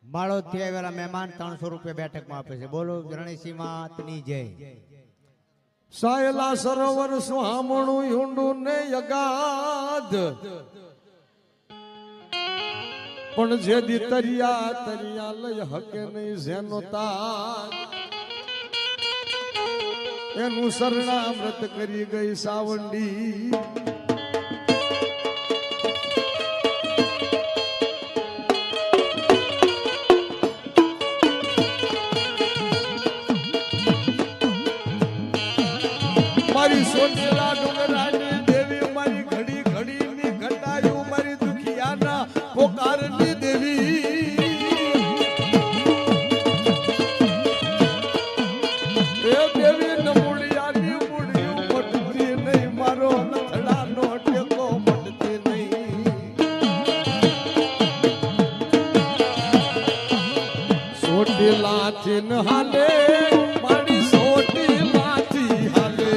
માળોથી આવેલા મહેમાન 300 રૂપિયા બેઠકમાં આપે છે. બોલો ગણેશી માતની જય. સાયલા સરોવર સુહામણું ઊંડું ને અગાધ, પણ જે દી તરિયા લઈ હકે નહીં જેનો તાજ, એનું શરણામૃત કરી ગઈ સાવંડી. મારી સોનેલા ડુંગરાની દેવી, મારી ઘડી ઘડીની ઘટાયું, મારી દુખિયાના પોકારની દેવી. એ દેવી નમૂળિયાની મૂળિયું મટતી નહીં, મારો નથડાનો ટેકો મટતી નહીં. સોટીલાથી ન હાલે મારી સોટીલાથી હાલે.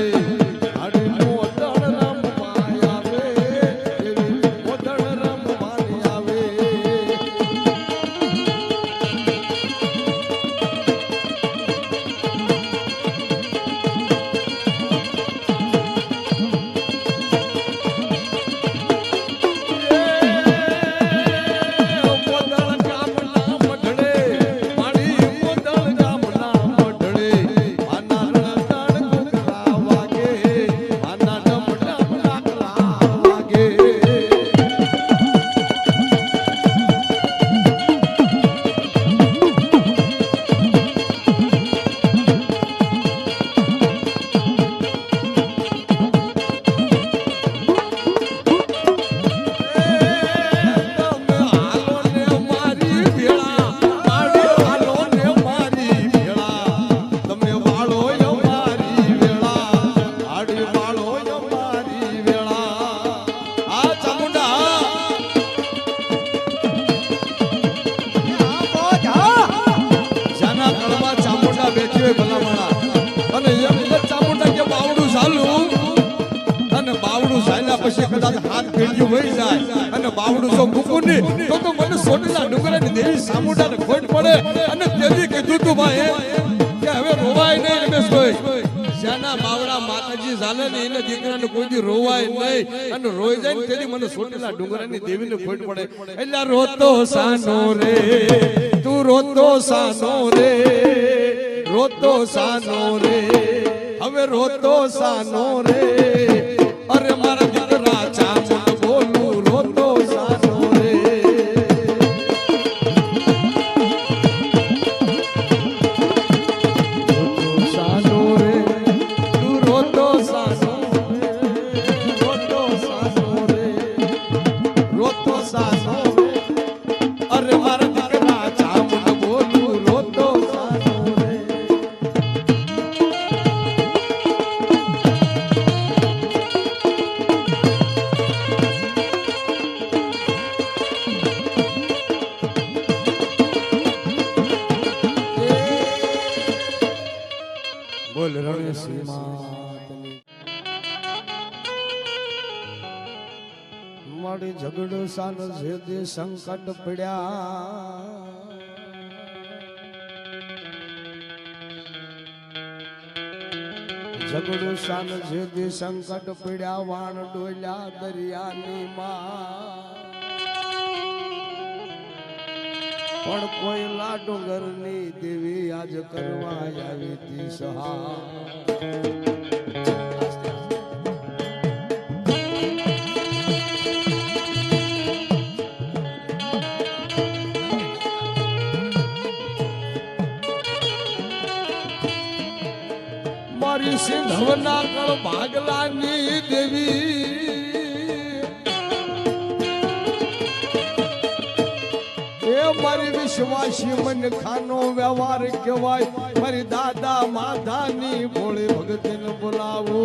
પછી કદાચ હાથ ભેળ્યું વહી જાય અને બાવડું જો મૂકું નહીં તો મને સોનેલા ડુંગરાની દેવી સામુંડાને ખોટ પડે. અને તેથી કીધું તું ભાઈ કે હવે રોવાય નહીં રમેશભાઈ. જ્યાંના બાવડા માતાજી ચાલે ને એને દીકરાને કોઈ દી રોવાય નહીં, અને રોઈ જાય ને તેથી મને સોનેલા ડુંગરાની દેવીને ખોટ પડે. એટલે રોતો સાનો રે તું, રોતો સાનો રે, રોતો સાનો રે, હવે રોતો સાનો રે. અરે મારા દીકરા ચામુંડ બોલું રોતો સાનો રે. રોતો સાનો રે તું, રોતો સાનો રે, રોતો સાનો રે, રોતો સાનો રે. અરે મારા દીકરા ચામુંડ બોલું રોતો સાનો રે. બોલ રણેશી માતની. મારી ઝઘડો સાન જે દે સંકટ પડ્યા, ઝઘડો સાન જે દે સંકટ પડ્યા, વાણ ડોલ્યા દરિયાની માં. પણ કોઈ લાડુંગર ની દેવી આજ કરવા આવી તી સહા. મારી સિંધવના કળ ભાગલાની દેવી, મારી વિશ્વાસી મન ખાનો વ્યવહાર કહેવાય. મારી દાદા માધાની ભોળે ભગતને બોલાવો.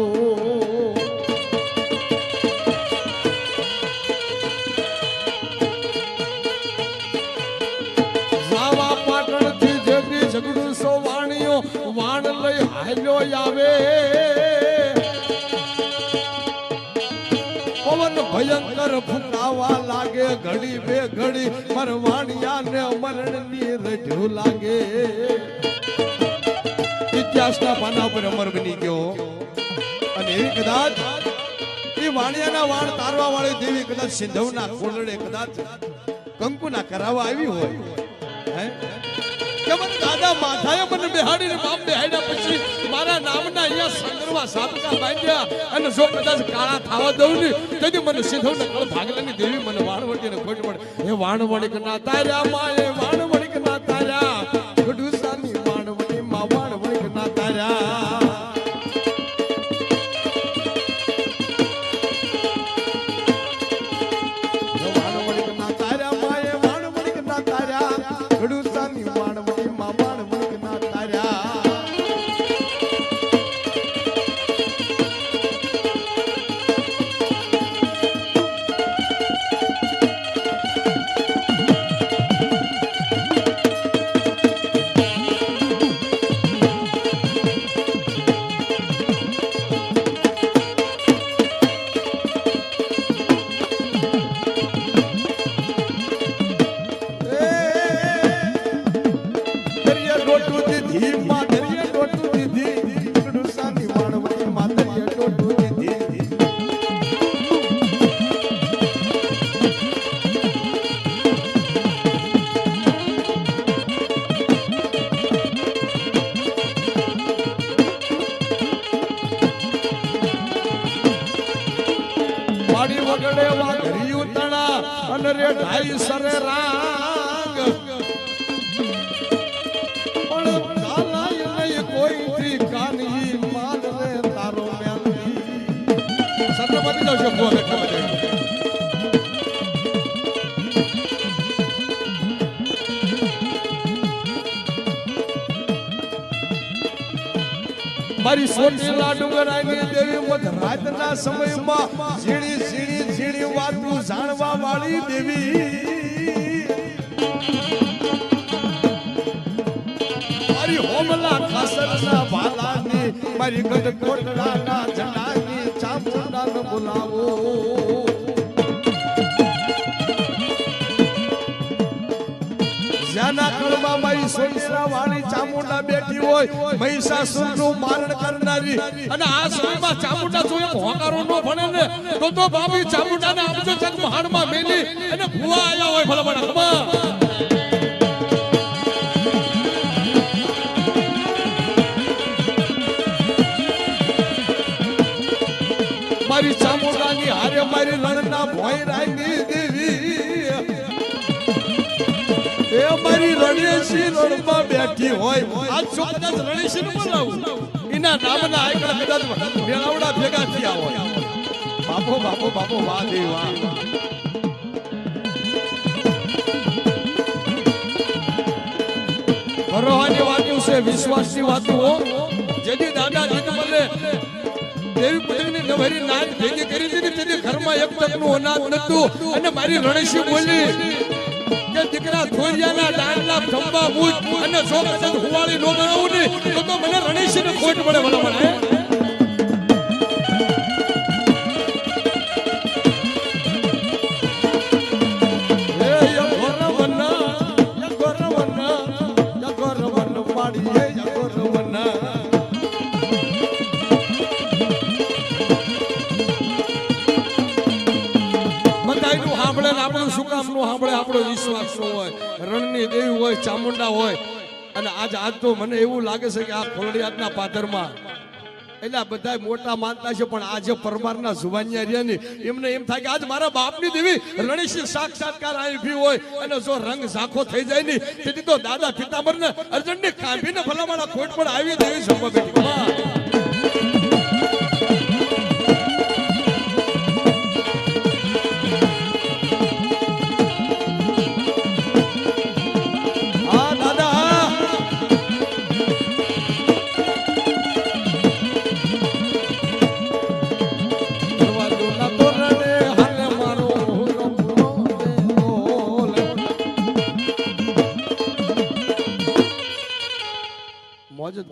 જાવા પાટણ થી જેની ઝઘડું સો વાણીઓ વાણ લઈ હાલ્યો આવે. પવન ભયંકર ફૂંકાવા લાગે ઘડી બે ઘડી મરવાણિયાને મરણની રઢ્યું લાગે ઇતિહાસના પાના પર અમર બની ગયો અને એવી કદાચ એ વાણિયાના વાણ તારવા વાળી દેવી કદાચ સિંધવના ખોલડે કદાચ કંકુના કરાવવા આવી હોય હે કે મને દાદા માથાએ મને બેહાડીને બાપ બેહાડ્યા પછી મારા નામના અહીંયા સંગરવા સાબકા બાંધ્યા અને જો કદાચ કાળા થાવા દઉં ને તેથી મને સિંધવના કળ ભાગલાની દેવી મને વાણવટીને ખોટ પડે એ વાણવણી કે ના તાર્યા માએ વાણવણી કે ના તાર્યા ગડુસાની વાણવણી માં વાણવણી કે ના તાર્યા રે ઢાઈ સરે રાગ પણ કાલાય નહીં કોઈથી કાની માલ રે તારો મ્યાલી સત્રપતિ જાવ છો ભોગે ખબર મારી સોટીલા ડુંગરાની દેવી મધરાતના સમયમાં ઝીણી ઝીણી ઝીણી વાતો જાણવા વાળી દેવી મારી હોમલા ખાસરના ભાલાની મારી ગઢ કોટડાના જનાની ચામુંડાને બોલાવો જ્યાંના કળમાં મારી સોટીલા વાળી ચામુંડા બેઠી હોય મહિષાસુરનું મારણ કરનારી અને આ સમયમાં ચામુંડા જો એક હોકારો નો ભણે ને તો બાબી ચામુંડાને આપજો જગ મહાણમાં મેલી અને ભુવા આયા હોય ભલા ભલા મારી ચામુંડાની હારે મારી રણના ભોયરાની દેવી એ મારી રણેશી રણમાં બેઠી હોય આજ જો કદાચ રણેશી નું બોલાવું એના નામના આયકડા કદાચ મેળાવડા ભેગા થયા હોય બાપો બાપો બાપો વાહ દે વાહ ભરોહાની વાતો છે વિશ્વાસની વાતો જેથી દાદા જીત બોલે દેવી પુત્રની નવરી નાચ ભેગી કરી દીધી તેથી ઘરમાં એક તકનું અનાજ નતું અને મારી રણેશી બોલી દીકરા થોરિયાના દાંડલા ખંભા મૂજ અને જો કદાચ હુવાળી નો બનાવું ને તો મને રણેશીને ખોટ પડે ભલા મને એ યગોરવન પાડી એ યગોરવન બધાયનું સાંભળે ને આપણું શું કામનું સાંભળે આપણો વિશ્વાસ નો હોય રણની દેવી હોય ચામુંડા હોય અને આજ તો મને એવું લાગે છે કે આ ખોલડિયાદના પાદરમાં એટલે બધા મોટા માનતા છે પણ આજે પરમારના જુવાનિયા રહ્યા ને એમને એમ થાય કે આજ મારા બાપની દેવી રણેશી સાક્ષાત્કાર આવી હોય અને જો રંગ ઝાખો થઈ જાય ને તેથી તો દાદા પિતાંબરને અર્જુનને કાંભીને ભલામાળા ખોટ પણ આવી દેવી સંભવ બેઠી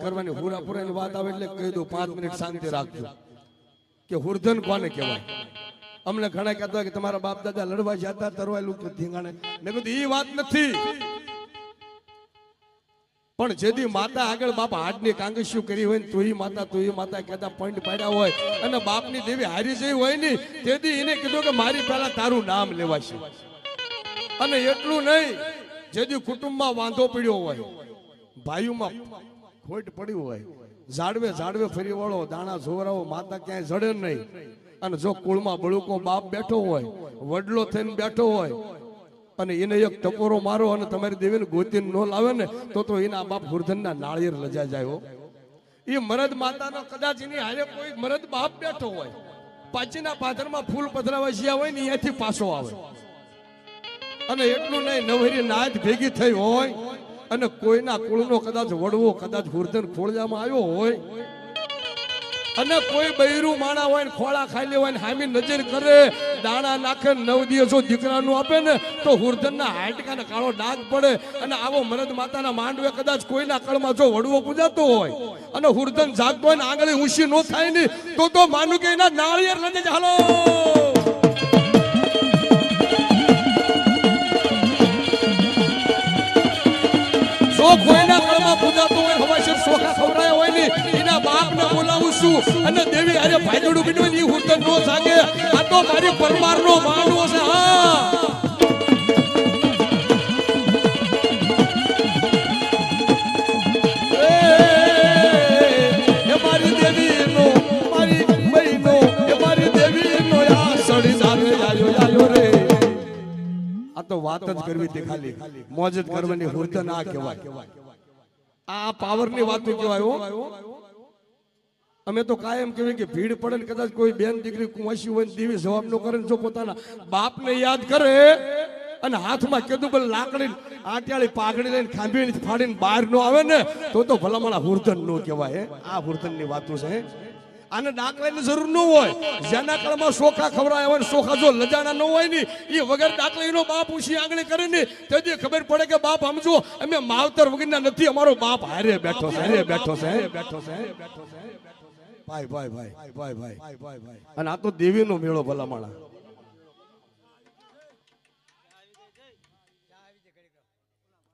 કરવાની હુરાપુરાની વાત આવે એટલે કહી દઉં 5 મિનિટ શાંતિ રાખજો કે હુરધન કોને કહેવાય અમને ઘણા કહેતા હોય કે તમારા બાપ દાદા લડવા જતા તરવાયેલું કે ધીંગાણે. મેં કીધું એ વાત નથી, પણ જેથી માતા આગળ બાપ હાડની કાંગસ્યું કરી હોય ને તું માતા કહેતા પોઈન્ટ પાડ્યા હોય અને બાપની દેવી હારી જઈ હોય ને તેથી એને કીધું કે મારી પહેલા તારું નામ લેવાશે. અને એટલું નહીં, જેથી કુટુંબમાં વાંધો પડ્યો હોય, ભાઈઓમાં ખોટ પડી હોય, ઝાડવે ઝાડવે ફરી વળો, દાણા જોરાવો, માતા ક્યાંય જડે નહીં. અને જો કુળમાં બળુકો બાપ બેઠો હોય, વડલો થઈને બેઠો હોય અને એને એક ટકોરો મારો અને તમારી દેવીને ગોતીને ન લાવે ને તો એના બાપ ગુરધનના નાળિયેર લજા જાય હો. એ મરદ માતાનો કદાચ એની હારે કોઈ મરદ બાપ બેઠો હોય, પાછીના પાથરમાં ફૂલ પધરાવા જ્યાં હોય ને અહીંયાથી પાછો આવે. અને એટલું નહીં, નવરી નાચ ભેગી થઈ હોય અને કોઈના કુળનો કદાચ વડવો કદાચ ગુરધન ખોળજામાં આવ્યો હોય અને કોઈ બૈરું માણા હોય ને ખોળા ખાઈ લે હોય ને હામી નજર કરે, દાણા નાખે, 9 દિવસો દીકરાનું આપે ને તો હુરધનના હાડકાને કાળો ડાઘ પડે. અને આવો મરદ માતાના માંડવે કદાચ કોઈના કળમાં જો વડવો પૂજાતો હોય અને હુરધન જાગતો હોય ને આંગળી ઊંચી ન થાય ને તો માનું કે એના નાળિયેર લઈને જ હાલો. જો કોઈના કળમાં પૂજાતો હોય, હવાશર સોખા ખવરાયા હોય ને એના બાપને બોલાવું છું અને દેવી અરે ભાઈડું બીડું ની હુરધન નો જાગે. આ તો મારી પરમારનો માંડવો છે. હા, એ મારી દેવીનો, મારી બહેનો, એ મારી દેવીનો આ સડી જાગે આયો રે. આ તો વાત જ કરવી હતી, ખાલી મોજ જ કરવાની. હુરધન આ કહેવાય, આ પાવરની વાત કહેવાય. અમે તો કાયમ કહેવાય કે ભીડ પડે ને કદાચ કોઈ બેન દીકરી કુંવાસી હોય ને દેવી જવાબ નો કરે ને જો પોતાના બાપને યાદ કરે અને હાથમાં કીધું બોલ લાકડી આટિયાળી પાઘડી લઈને ખાંભીને ફાડીને બહાર નો આવે ને તો ભલામણા હુરધન નો કહેવાય. આ હુરધનની વાતો છે. આને દાખલાની જરૂર ન હોય. જેના કળમાં સોખા ખવડાયા હોય, સોખા જો લજાણા ન હોય ને એ વગર દાખલાનો બાપ ઊંચી આંગળી કરે ને તેથી ખબર પડે કે બાપ સમજો અમે માવતર વગરના નથી, અમારો બાપ હારે બેઠો છે, હારે બેઠો છે, બેઠો છે. ભાઈ ભાઈ ભાઈ ભાઈ ભાઈ ભાઈ. અને આ તો દેવીનો મેળો ભલામણા.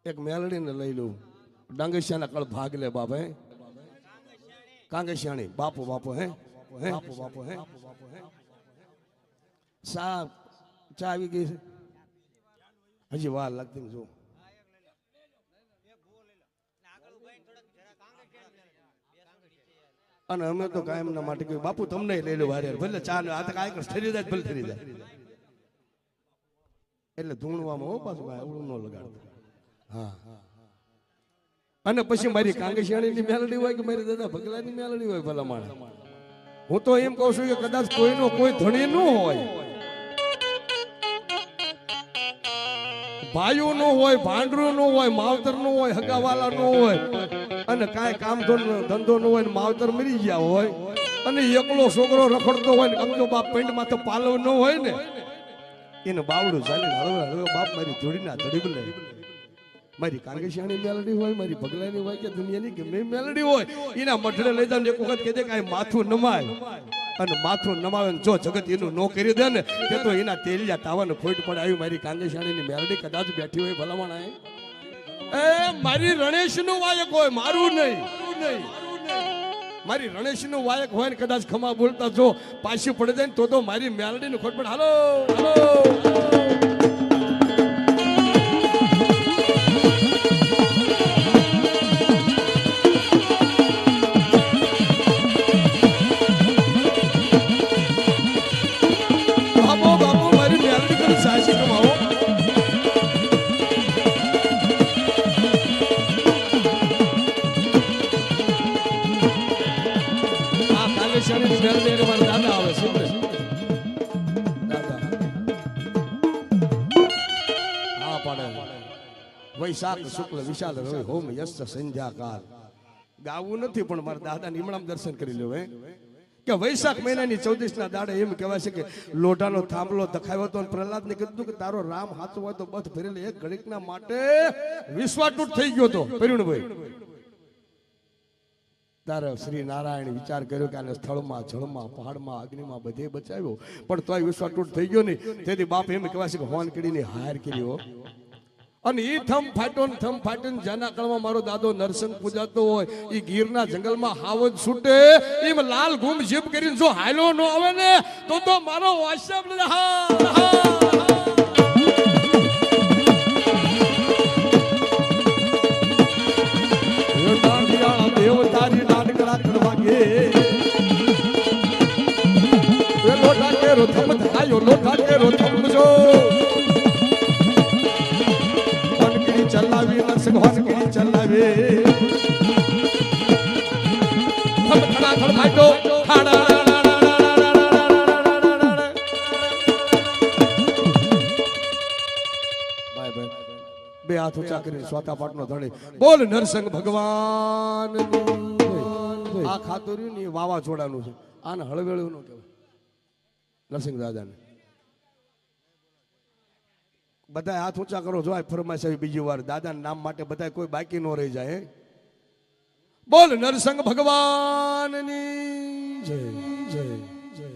એક મેલડીને લઈ લઉં, ડાંગેશિયાના કળ ભાગ લે બાપ. હે કાંગેશિયાણી બાપો બાપો હે બાપો બાપો હે. ચા આવી ગઈ છે, હજી વાર લાગતી જો. અને અમે તો કાયમ ના માટે કહ્યું બાપુ તમને લઈ લો વારે, ભલે ચા ને આ તો કાંઈ ઠરી જાય, ભલે ઠરી જાય. એટલે ધૂણવામાં હો પાછું કાંઈ અવળું ન લગાડતું. હા, અને પછી મારી કાંગેશિયાણીની મેલડી હોય કે મારી દાદા ભગલાની મેલડી હોય ભલામણ. હું તો એમ કહું છું કે કદાચ કોઈનો કોઈ ધણી ન હોય, ભાઈઓ નો હોય, ભાંડરું નો હોય, માવતર નો હોય, હગાવાલા નો હોય અને કાંઈ કામ ધંધો નો હોય, માવતર મરી ગયા હોય અને એકલો છોકરો રખડતો હોય ને અમજો બાપ પેન્ટ માથે પાલવ ન હોય ને એને બાવડું ચાલીને હળવે હળવે બાપ મારી ધોડીના ધડીબલે. મારી કાંગેશિયાની મેલડી હોય, મારી ભગલાની હોય કે દુનિયાની ગમે મેલડી હોય, એના મઢડે લઈ જાવ એક વખત કહે કે માથું નમાય. અને માથું નમાવે જો જગત એનું નો કરી દે ને તે તો એના તેલિયા તાવાને ખોટ પડે. આવી મારી કાંગેશિયાણીની મેલડી કદાચ બેઠી હોય ભલામણ. એ મારી રણેશ નું વાયક હોય, મારું નહીં. મારી રણેશ નું વાયક હોય ને કદાચ ખમા બોલતા જો પાછી પડી જાય ને તો મારી મેલડી ને ખોટ પડે. હાલો હાલો. વૈશાખ શુક્લ વિશાલ રવિ હોમ યસ્ત સંધ્યાકાલ. ગાવું નથી પણ મારા દાદા નિમણામ દર્શન કરી લો. કે વૈશાખ મહિનાની 14 ના દાડે એમ કહેવાય છે કે લોઢાનો થાંભલો દખાવ્યો હતો અને પ્રહલાદને કીધું કે તારો રામ હાથો હોય તો બધ ફેરેલી એક ઘડીકના માટે વિશ્વાટૂટ થઈ ગયો હતો. પરિણભાઈ ત્યારે શ્રી નારાયણ વિચાર કર્યો કે આને સ્થળમાં જળમાં પહાડમાં અગ્નિમાં બધે બચાવ્યો પણ તોય વિશ્વાસ તૂટ થઈ ગયો નહીં. તેથી બાપ એમ કહેવાય છે કે હોન કડીની હાર કર્યો અને એ થમ ફાટ્યો જેના કળમાં મારો દાદો નરસિંહ પૂજાતો હોય એ ગીરના જંગલમાં હાવજ છૂટે એમ લાલ ગુમ જીપ કરીને જો હાલો ન આવે ને તો મારો વાસ્યબ દેવતારી નાનકડા કરવા ગે લોટા કેરો થમ થાયો લોટા કેરો થમજો વાનકડી ચલાવી નરસિંહ વાનકડી ચલાવે થમ ખડા ખડ ફાટો ખાડા બે હાથ ઊંચા કરીને સ્વાતા પાટનો ધણી બોલ નરસિંહ ભગવાન આ ખાતર્યું ને વાવાઝોડાનું છે આને હળવેળું નો કહેવાય નરસિંહ દાદાને બધા હાથ ઊંચા કરો જો આ ફરમાઈશ આવી બીજી વાર દાદાના નામ માટે બધા કોઈ બાકી ન રહી જાય બોલ નરસિંહ ભગવાનની જય જય જય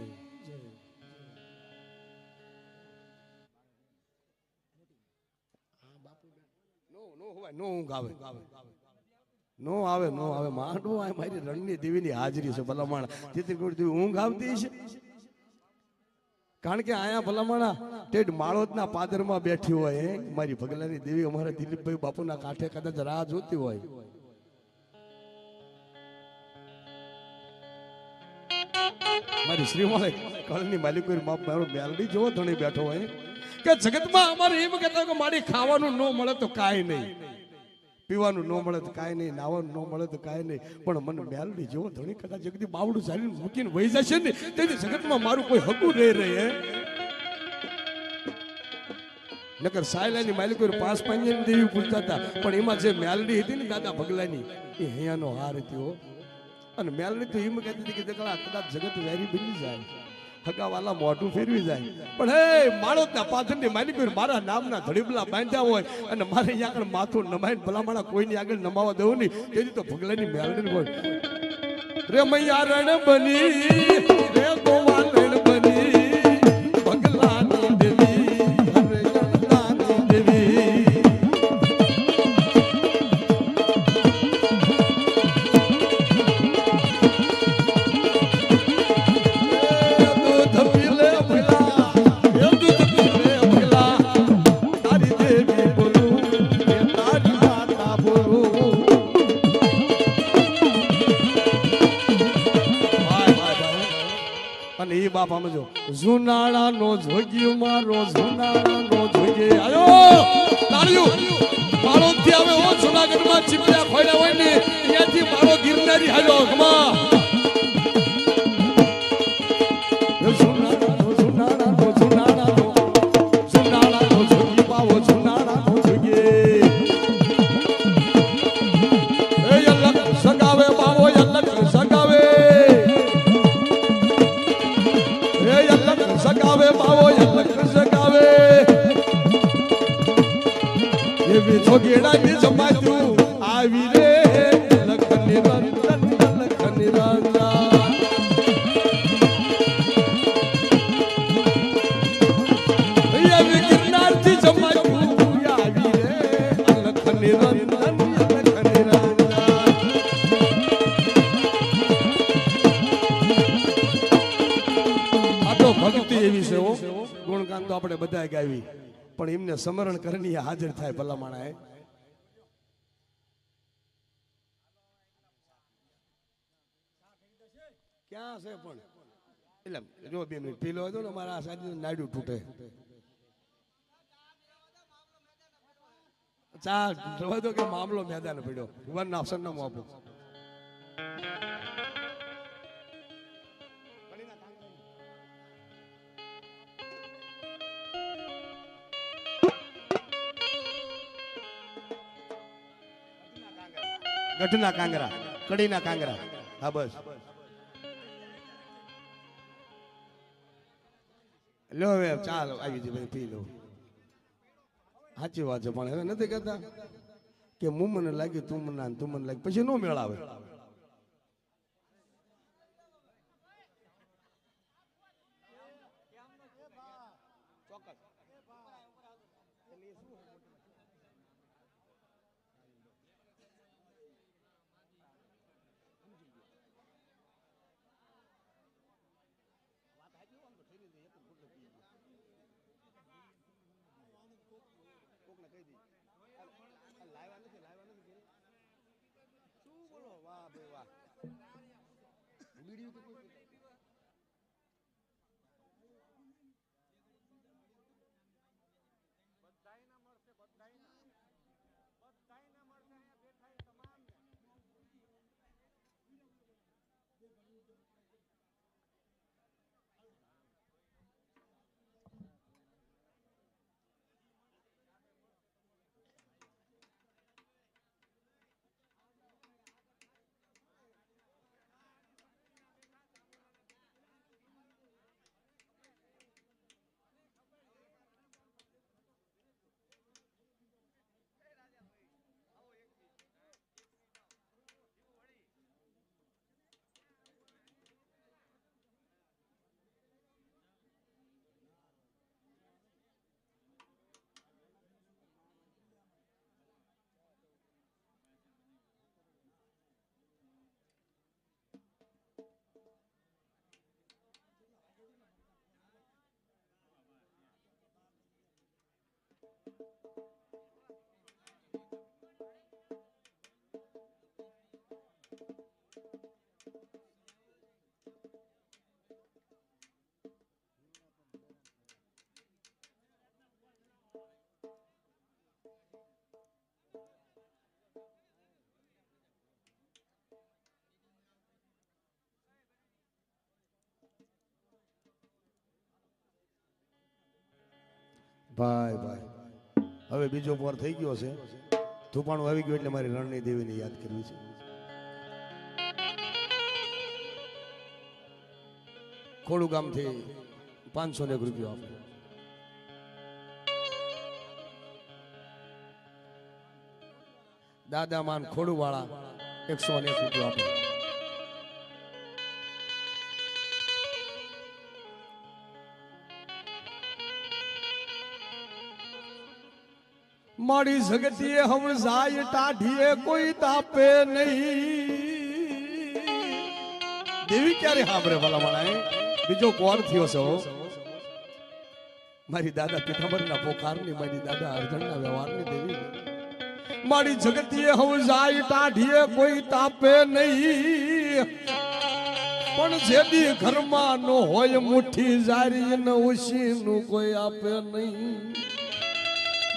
નો ઊંઘ આવે નો આવે માંડવું આ મારી રણની દેવીની હાજરી છે ભલામણ તેથી કોઈ ઊંઘ આવતી છે કારણ કે આયા ભલામણા ટેડ માળોદના પાદરમાં બેઠી હોય મારી ભગલાની દેવી અમારા દિલીપભાઈ બાપુના કાંઠે કદાચ રાહ જોતી હોય મારી શ્રીમાળે કળની માલિકો મારો મેલડી જેવો ધણી બેઠો હોય કે જગતમાં અમારે એમ કહેતા કે મારી ખાવાનું ન મળે તો કાંઈ નહીં પીવાનું ન મળે તો કાંઈ નહીં નાવાનું ન મળે તો કાંઈ નહીં પણ મને મેલડી જેવો ધણી કદાચ જગતી બાવડું ચાલીને મૂકીને વહી જશે ને તેથી જગતમાં મારું કોઈ હકું રહી રહે નકર સાયલાની માલિકો પાસ પાંજની દેવી પૂછતા હતા પણ એમાં જે મેલડી હતી ને દાદા ભગલાની એ હૈયાનો હાર હતી હો અને મેલડી તો એમ કહેતી હતી કે કદાચ જગત વેરી બની જાય હગાવાલા મોઢું ફેરવી જાય પણ હે માળોદના પાથરની માલિકો મારા નામના ધડીબલા બાંધ્યા હોય અને મારે અહીંયા આગળ માથું નમાઈને ભલામણા કોઈની આગળ નમાવા દેવું નહીં તેથી તો ભગલાની મેલડી હોય રે મૈયા રણ બની રે ગોવા રણ બની ભગલાની દેવી હરે ગણદાની દેવી બાપ સમજો જુનાળા નો જોગ્યો મારો જુનાળા નો જોગે આયો તાળ્યું મારો થી હવે ઓ જુનાગઢ માં ચીપડા ખોડ્યા હોય ને ત્યાંથી મારો ગિરનારી હાલો કમા જુનાળા નો જોગી બાવો જુનાળા નો જોગે એ અલગ સગાવે બાવો અલગ સગાવે સગાવે બાવો અલગ સગાવે એવી છોગેડા ની જમાતું આવી રે લખ નિરંજન એવી ગિરનાર થી જમાતું આવી રે લખ નિરંજન ભક્તિ એવી છે ગુણગાન તો આપણે બધા ગાવી પણ એમને સ્મરણ કરીને હાજર થાય ભલા માણા ક્યાં છે પણ એટલે જો 2 મિનિટ પીલો હતો ને મારા સાજી નાડું તૂટે ચા રવા દો કે મામલો મેદાન પડ્યો વન ઓપ્શન નામ આપો ગઢના કાંગરા કડીના કાંગરા હા બસ લો હવે ચાલો આવી જઈ ભાઈ પી લો સાચી વાત છે પણ હવે નથી કહેતા કે હું મને લાગ્યું તું મને લાગ્યું પછી નો મેળ આવે ભાઈ ભાઈ હવે બીજો પોર થઈ ગયો છે, ધૂપાણું આવી ગયું એટલે મારી રણની દેવીને યાદ કરવી છે. ખોડું ગામથી 501 રૂપિયો આપે. દાદા માન ખોડું વાળા 101 રૂપિયો આપે. મારી જગતીએ હમ જાય ટાઢીએ કોઈ તાપે નહીં. દેવી ક્યારે સાંભળે ભલા માણાએ? બીજો કોણ થયો છો? મારી દાદા પિતાંબરના પોકારની, મારી દાદા અર્જણના વ્યવહારની દેવી. મારી જગતીએ હમ જાય ટાઢીએ કોઈ તાપે નહીં, પણ જેદી ઘરમાં નો હોય મુઠ્ઠી જારી ને ઉશીનું કોઈ આપે નહીં.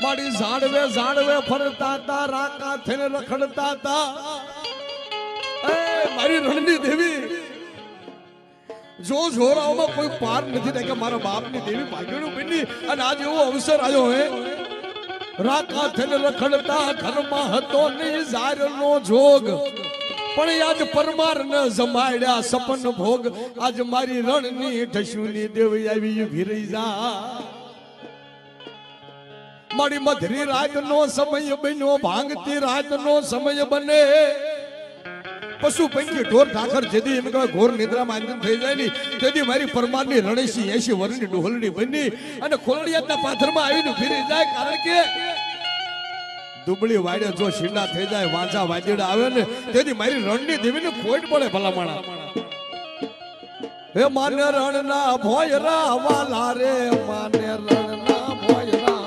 મારી ઝાડવે ઝાડવે ફરતા તા, રાકા થઈને રખડતા તા. એ મારી રણની દેવી, જો જોરાઓમાં કોઈ પાર નથી કે મારા બાપની દેવી ભાગ્યનું બની અને આજ એવો અવસર આવ્યો હે. રાકા થઈને રખડતા, ઘરમાં હતો નહીં ઝારનો જોગ, પણ આજ પરમાર ન જમાડ્યા સપન ભોગ. આજ મારી રણની ઢસુની દેવી આવી ભીરી જા. મારી મધરી રાતનો સમય બન્યો, ભાંગતી રાતનો સમય બને. પશુ પંખી ઢોર ઠાકર જેદી એમ કહેવાય ઘોર નિદ્રામાં આનંદ થઈ જાય ની, તેથી મારી પરમારની રણેશી 80 વર્ષની ડોહલડી બની અને ખોલડિયાના પાથરમાં આવીને ફીરી જાય. કારણ કે દુબળી વાડે જો શીંડા થઈ જાય, વાંચા વાંજડા આવે ને, તેથી મારી રણની દેવીને ખોટ પડે ભલામણા. હે માને રણના ભોયરા વાલા રે, માને રણના ભોયરા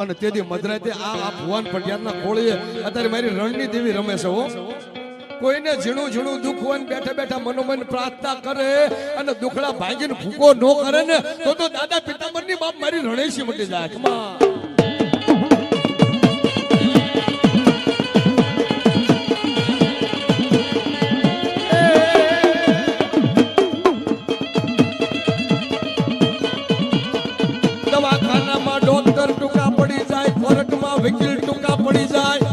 અને તેથી મધરાતે આ ભુવન પટિયારના ખોળીએ અત્યારે મારી રણની દેવી રમે છે. હો, કોઈને ઝીણું ઝીણું દુઃખ હોય બેઠા બેઠા મનોમન પ્રાર્થના કરે અને દુખડા ભાંગીને ભૂકો ન કરે ને તો દાદા પિતાંબરની બાપ મારી રણેશી મટી જાય. દવાખાનામાં ડોક્ટર ટૂંકા પડી જાય, કોર્ટમાં વકીલ ટૂંકા પડી જાય,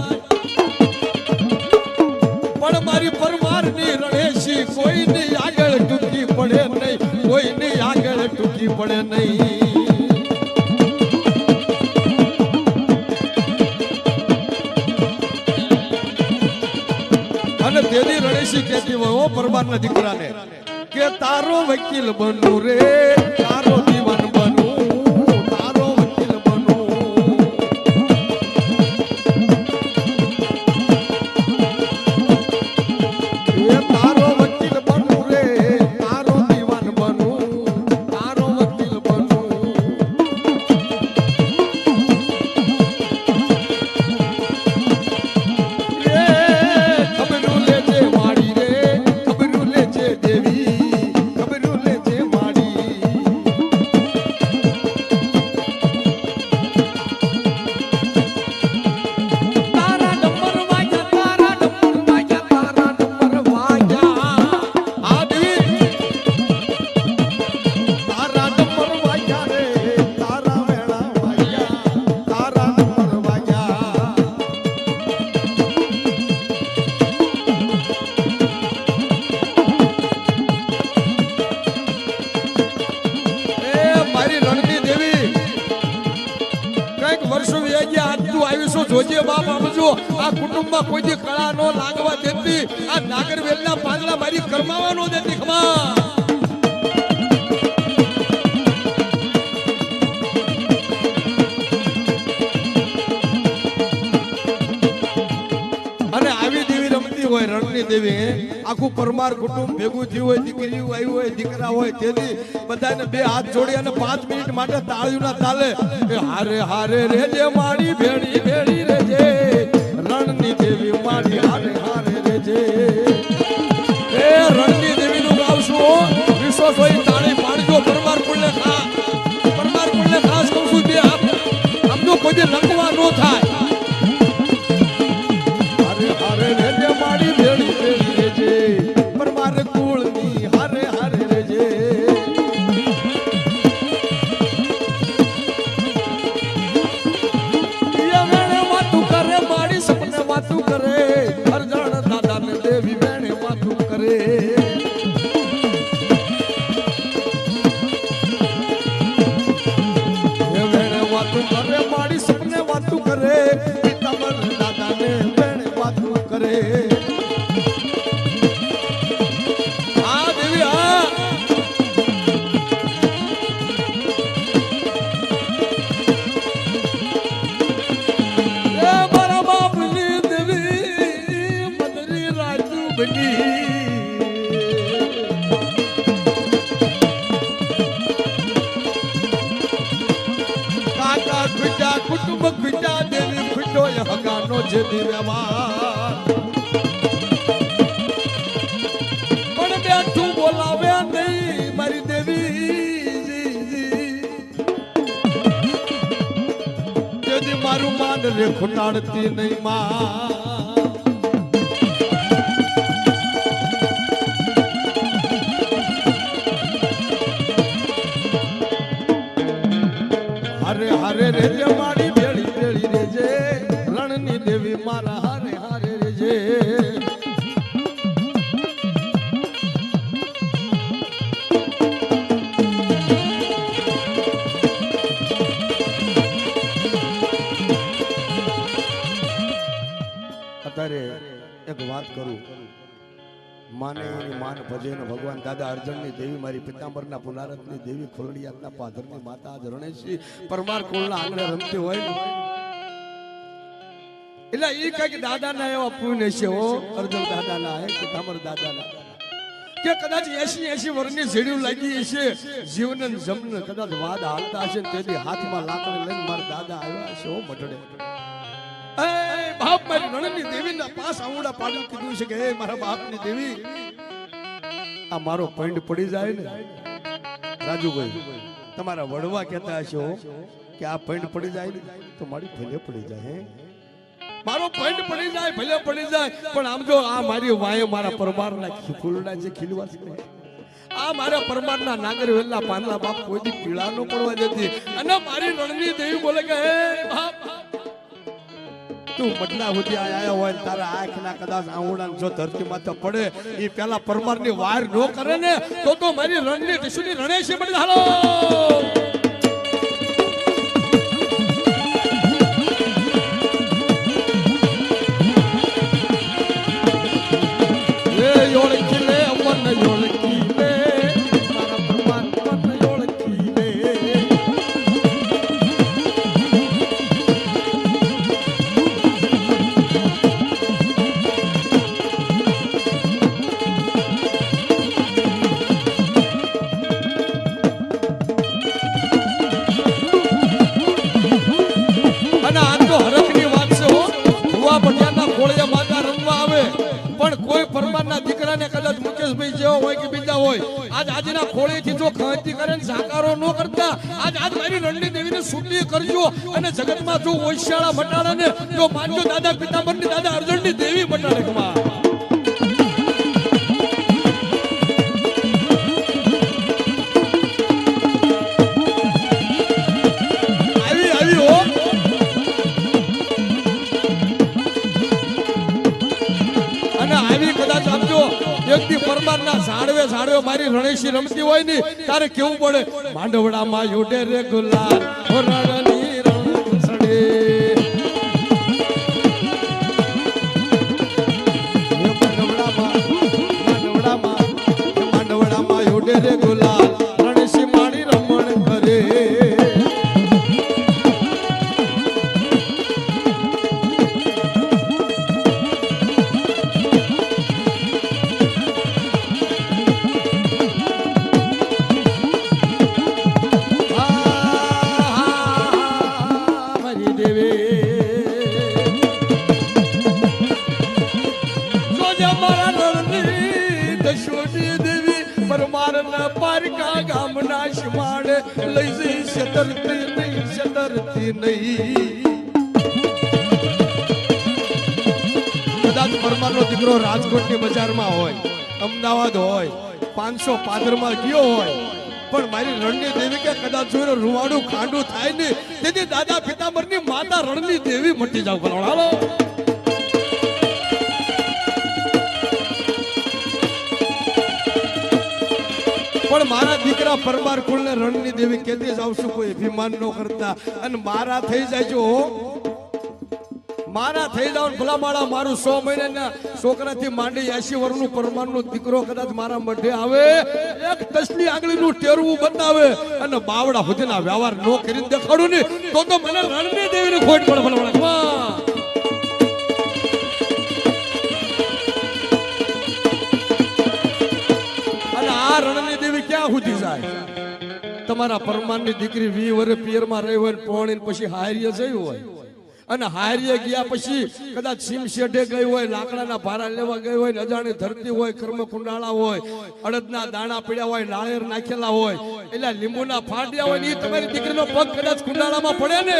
પણ મારી પરમારની રણેશી કોઈની આગળ ટૂંકી પડે નહીં, કોઈની આગળ ટૂંકી પડે નહીં. ડોશી કહેતી હોય ઓ પરમારના દીકરાને કે તારો વકીલ બનવું રે તારો દીવાન બનવું તારો વકીલ બનવું એ તારો વકીલ બનવું રે તારો દીવાન બનવું તારો વકીલ બનવું ખબરું લેજે માડી રે ખબરું લેજે દેવી ખબરું લેજે માડી તારા ડમર વાગ્યા તારા ડમર વાગ્યા તારા ડમર વાગ્યા આ દેવી તારા ડમર વાગ્યા રે તારા વેળા વાગ્યા તારા ડમર વાગ્યા મારી રણની દેવી કઈક વર્ષો વ્યા ગયા આજ તું આવીશો જોજે બાપ આપજો આ કુટુંબમાં કોઈ દી કળા નો લાગવા દેતી આ નાગરવેલના પાંદડા મારી કરમાવા નો દેતી ખમા અને આવી દેવી રમતી હોય રણની દેવી આખું પરમાર કુટુંબ ભેગું થયું હોય દીકરી આવી હોય દીકરા હોય તેથી બધાને બે હાથ જોડી અને 5 મિનિટ માટે તાળીઓના તાલે એ હારે હારે રેજે માડી ભેડી ભેડી રેજે રણની દેવી માડી હારે હારે રેજે એ રણની દેવીનું ગાવશું વિશ્વાસ હોય તાળી પાડજો પરમાર કુળને ખાસ કહું છું બે આમનો કોઈ દી લંગવા ન થાય હારે હારે રેજે માડી ભેડી ભેડી રેજે પરમાર કુળની હારે હારે રેજે સપને વાતું કરે અરજણ દાદા ને દેવી વેણે વાતું કરે વેણે વાતું કરે મારી સપને વાતું કરે પિતામર દાદા ને વેણે વાતું કરે આ દેવી આ કાકા ખુજા કુટુંબ ખુજા દેવી ખુજો હગાનો જે વ્યવહાર પણ બેઠું બોલાવે નહીં મારી દેવી તેથી મારું માન રે ખુટાડતી નહીં માં હારે હારે રેજે માડી ભેળી ભેળી રેજે રણની દેવી મારા હારે હારે રેજે અત્યારે એક વાત કરું માને માન ભજે ને ભગવાન દાદા અર્જણની દેવી મારી પિતાંબરના પુનારથની દેવી ખોલડિયાના પાદરની માતા આજ રણેશી પરમાર કુળના આંગણે રમતી હોય ને એટલે એ કઈક દાદાના એવા પુણ્ય છે હો અર્જણ દાદાના હે પિતાંબર દાદાના કે કદાચ 80 વર્ષની ઝેડિયું લાગી છે જીવન જમન કદાચ વાદ હાલતા હશે તેથી હાથમાં લાકડી લઈને મારા દાદા આવ્યા છે હો મઢડે એ બાપ મારી રણની દેવીના પાસ આંગળા પાડી કીધું છે કે હે મારા બાપની દેવી આ મારો પૈંડ પડી જાય ને રાજુભાઈ તમારા વડવા કહેતા હશો કે આ પૈંડ પડી જાય ને તો મારી ભલે પડી જાય હે મારો પૈંડ પડી જાય ભલે પડી જાય પણ આમ જો આ મારી વાય મારા પરમારના ફૂલડા જે ખીલવા છે આ મારા પરમારના નાગરવેલના પાંદડા બાપ કોઈ દી પીળા ન પડવા દેતી અને મારી રણની દેવી બોલે કે હે બાપ તું મટલા સુધી આયા હોય તારા આંખના કદાચ આંગળા જો ધરતી માથે પડે એ પેલા પરમારની વાર નો કરે ને તો મારી રણની ટીસુની રણેશી બની હાલો આ તો હરખની વાત છે હો. ભુવા પટિયાના ખોળિયા માતા રમવા આવે પણ કોઈ પરમારના દીકરાને કદાચ મુકેશભાઈ જેવો હોય કે બીજા હોય આજના ખોળેથી જો ખાંતી કરે ને સાકારો ન કરતા આજ મારી રણની દેવીને સુટી કરજો અને જગતમાં જો ઓશિયાળા મટાડાને જો માનજો દાદા પિતાંબરની દાદા અર્જુનની દેવી મટાડે કમા પરમારના ઝાડવે મારી રણેશી રમતી હોય ને તારે કેવું પડે માંડવડામાં યોડે રે ગુલાલ રણની રણસડે માંડવડામાં યોડે રે ગુલાલ રણેશી મારી રમણ કરે દીકરો રાજકોટની બજારમાં હોય અમદાવાદ હોય 500 પાદરમાં ગયો હોય પણ મારી રણની દેવી કે કદાચ જોઈને રૂવાડું ખાંડું થાય ને તેથી દાદા પિતાંબરની માતા રણની દેવી મટી જાવ ભલાણો પણ મારા દીકરા પરમાર કુળને રણની દેવી કેતી જ આવશું કોઈ અભિમાન ન કરતા અને મારા થઈ જાય જો મારા થઈ જાવ ભલા માળા મારું 100 મહિનાના છોકરાથી માંડી 80 વર્ષનું પરમારનો દીકરો કદાચ મારા મઢે આવે એક તસલી આંગળીનું ટેરવું બતાવે અને બાવડા સુધીના વ્યવહાર ન કરીને દેખાડું ને તો મને રણની દેવીને ખોટ પડે ભલા અને આ રણની દેવી ક્યાં સુધી જાય તમારા પરમારની દીકરી 20 વર્ષ પિયરમાં રહી હોય પોણી પછી હારીએ જઈ હોય અને હારીએ ગયા પછી કદાચ સીમ શેઢે ગઈ હોય લાકડાના ભારા લેવા ગઈ હોય અજાણી ધરતી હોય કર્મ કુંડાળા હોય અડદના દાણા પડ્યા હોય નાળિયેર નાખેલા હોય એટલે લીંબુના ફાડ્યા હોય ને એ તમારી દીકરીનો પગ કદાચ કુંડાળામાં પડે ને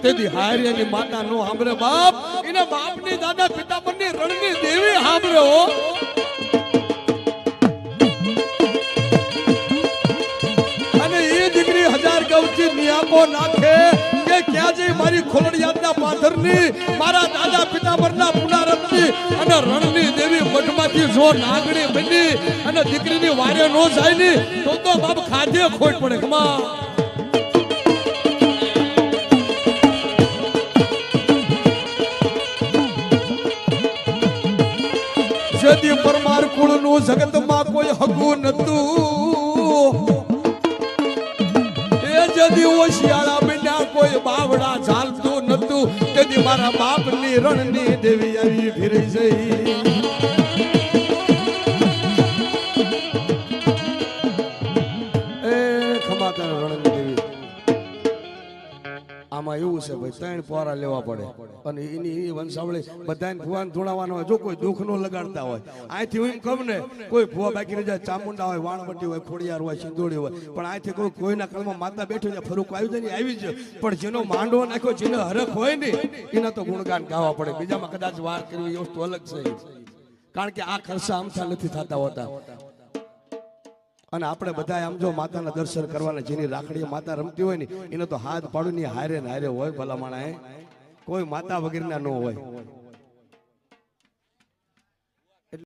તેથી હારીની માતા નો સાંભળે બાપ એના બાપની દાદા પિતાંબરની રણની દેવી સાંભળે હો અને એ દીકરી 1000 ગૌથી નિયાકો નાખે કે ક્યાં જઈ મારી ખોલડિયાના પાથરની મારા દાદા પિતાંબરના પુનારમની અને રણની દેવી મઠમાંથી જો નાગણી બની અને દીકરીની વારે નો જાય ને તો બાપ ખાધે ખોટ પડે કમા જેથી પરમાર કુળનું જગતમાં કોઈ હગું નતું જદી ઓશિયાળા બન્યા કોઈ બાવડા ચાલતું નતું તેથી મારા બાપની રણની દેવી આવી ફીરી જઈ એ ખમાતા રણની દેવી આમાં એવું છે ભાઈ 3 પોરા લેવા પડે અને એની વંશાવળી બધાને ભુવાન ધૂણાવાનો હોય જો કોઈ દુઃખ નો લગાડતા હોય અહીંથી હું કહું ને કોઈ ભુવા બાકી રહી જાય ચામુંડા હોય વાણવટી હોય ખોડિયાર હોય સિંદોડી હોય પણ અહીંથી કોઈના કળમાં માતા બેઠી જાય ફરૂક આવી જાય ને આવી જાય પણ જેનો માંડવો નાખ્યો જેનો હરખ હોય ને એના તો ગુણગાન ગાવા પડે બીજામાં કદાચ વાર કરવી એ વસ્તુ અલગ છે કારણ કે આ ખર્ચા આમથા નથી થતા હોતા અને આપણે બધા આમ જો માતાના દર્શન કરવાના જેની રાખડી માતા રમતી હોય ને એનો તો હાથ પાડું ની હારે ને હારે હોય ભલા માણા કોઈ માતા વગેરેના ન હોય